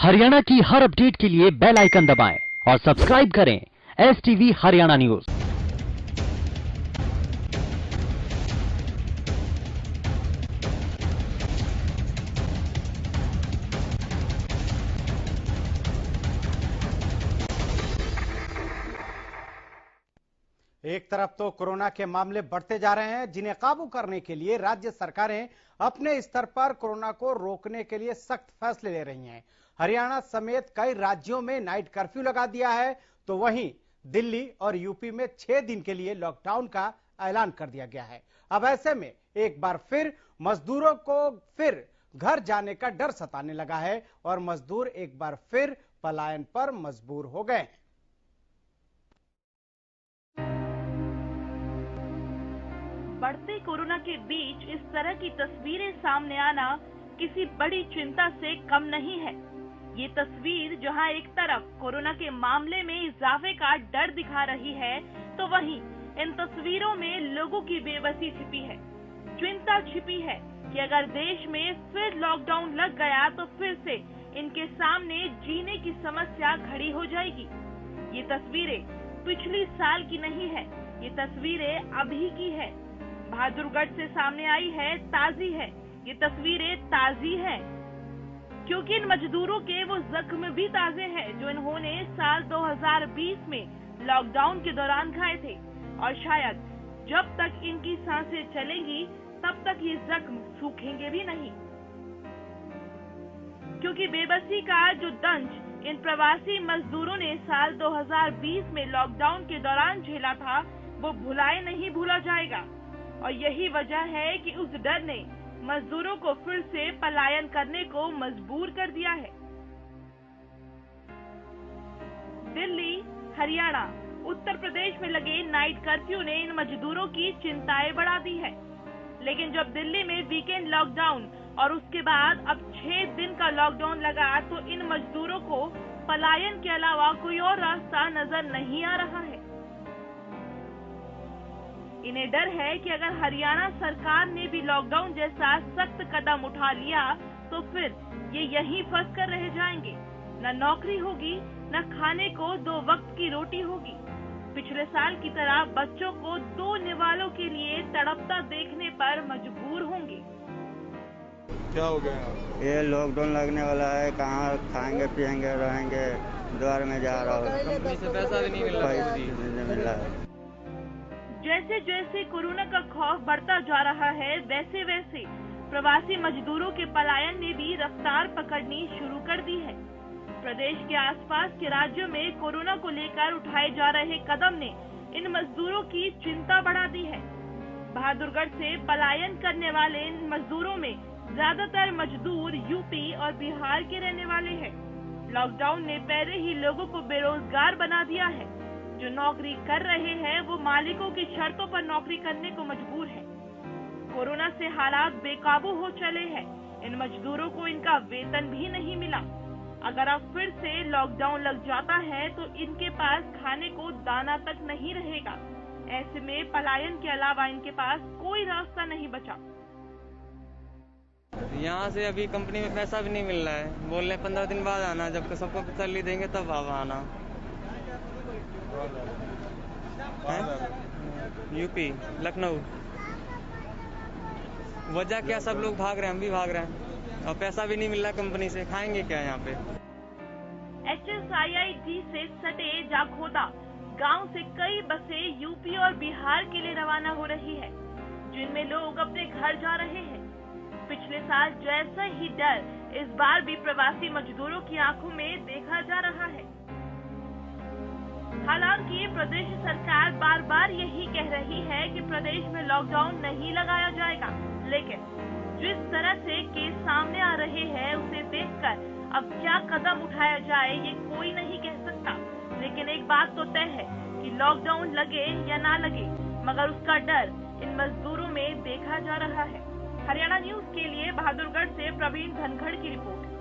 हरियाणा की हर अपडेट के लिए बेल आइकन दबाएं और सब्सक्राइब करें STV हरियाणा न्यूज। एक तरफ तो कोरोना के मामले बढ़ते जा रहे हैं, जिन्हें काबू करने के लिए राज्य सरकारें अपने स्तर पर कोरोना को रोकने के लिए सख्त फैसले ले रही हैं। हरियाणा समेत कई राज्यों में नाइट कर्फ्यू लगा दिया है, तो वहीं दिल्ली और यूपी में 6 दिन के लिए लॉकडाउन का ऐलान कर दिया गया है। अब ऐसे में एक बार फिर मजदूरों को फिर घर जाने का डर सताने लगा है और मजदूर एक बार फिर पलायन पर मजबूर हो गए हैं। बढ़ते कोरोना के बीच इस तरह की तस्वीरें सामने आना किसी बड़ी चिंता से कम नहीं है। ये तस्वीर जहां एक तरफ कोरोना के मामले में इजाफे का डर दिखा रही है, तो वहीं इन तस्वीरों में लोगों की बेबसी छिपी है। चिंता छिपी है कि अगर देश में फिर लॉकडाउन लग गया तो फिर से इनके सामने जीने की समस्या खड़ी हो जाएगी। ये तस्वीरें पिछली साल की नहीं है, ये तस्वीरें अभी की है। बहादुरगढ़ से सामने आई है, ताजी है। ये तस्वीरें ताजी हैं, क्योंकि इन मजदूरों के वो जख्म भी ताजे हैं जो इन्होंने साल 2020 में लॉकडाउन के दौरान खाए थे, और शायद जब तक इनकी सांसें चलेंगी तब तक ये जख्म सूखेंगे भी नहीं, क्योंकि बेबसी का जो दंश इन प्रवासी मजदूरों ने साल 2020 में लॉकडाउन के दौरान झेला था, वो भुलाए नहीं भूला जाएगा। और यही वजह है कि उस डर ने मजदूरों को फिर से पलायन करने को मजबूर कर दिया है। दिल्ली, हरियाणा, उत्तर प्रदेश में लगे नाइट कर्फ्यू ने इन मजदूरों की चिंताएं बढ़ा दी है। लेकिन जब दिल्ली में वीकेंड लॉकडाउन और उसके बाद अब 6 दिन का लॉकडाउन लगा, तो इन मजदूरों को पलायन के अलावा कोई और रास्ता नजर नहीं आ रहा है। इन्हें डर है कि अगर हरियाणा सरकार ने भी लॉकडाउन जैसा सख्त कदम उठा लिया तो फिर ये यहीं फंस कर रह जाएंगे। न नौकरी होगी, न खाने को 2 वक्त की रोटी होगी। पिछले साल की तरह बच्चों को 2 निवालों के लिए तड़पता देखने पर मजबूर होंगे। क्या हो गया? ये लॉकडाउन लगने वाला है, कहाँ खाएंगे पिएंगे रहेंगे, द्वार में जा रहा हूँ। कंपनी से पैसा भी नहीं मिल रहा है। जैसे जैसे कोरोना का खौफ बढ़ता जा रहा है, वैसे वैसे प्रवासी मजदूरों के पलायन ने भी रफ्तार पकड़नी शुरू कर दी है। प्रदेश के आसपास के राज्यों में कोरोना को लेकर उठाए जा रहे कदम ने इन मजदूरों की चिंता बढ़ा दी है। बहादुरगढ़ से पलायन करने वाले इन मजदूरों में ज्यादातर मजदूर यूपी और बिहार के रहने वाले हैं। लॉकडाउन ने पहले ही लोगों को बेरोजगार बना दिया है। जो नौकरी कर रहे हैं वो मालिकों की शर्तों पर नौकरी करने को मजबूर है। कोरोना से हालात बेकाबू हो चले हैं। इन मजदूरों को इनका वेतन भी नहीं मिला। अगर अब फिर से लॉकडाउन लग जाता है तो इनके पास खाने को दाना तक नहीं रहेगा। ऐसे में पलायन के अलावा इनके पास कोई रास्ता नहीं बचा। यहाँ से अभी कंपनी में पैसा भी नहीं मिल रहा है। बोल रहे 15 दिन बाद आना, जब सबको सैलरी देंगे तब आप आना। यूपी, लखनऊ। वजह क्या? सब लोग भाग रहे हैं, हम भी भाग रहे हैं, और पैसा भी नहीं मिल रहा कंपनी से। खाएंगे क्या यहाँ पे? HSIIT से सटे जाखोदा गांव से कई बसें यूपी और बिहार के लिए रवाना हो रही है, जिनमें लोग अपने घर जा रहे हैं। पिछले साल जैसा ही डर इस बार भी प्रवासी मजदूरों की आंखों में देखा जा रहा है। हालांकि प्रदेश सरकार बार बार यही कह रही है कि प्रदेश में लॉकडाउन नहीं लगाया जाएगा, लेकिन जिस तरह से केस सामने आ रहे हैं उसे देखकर अब क्या कदम उठाया जाए ये कोई नहीं कह सकता। लेकिन एक बात तो तय है कि लॉकडाउन लगे या ना लगे, मगर उसका डर इन मजदूरों में देखा जा रहा है। हरियाणा न्यूज के लिए बहादुरगढ़ से प्रवीण धनखड़ की रिपोर्ट।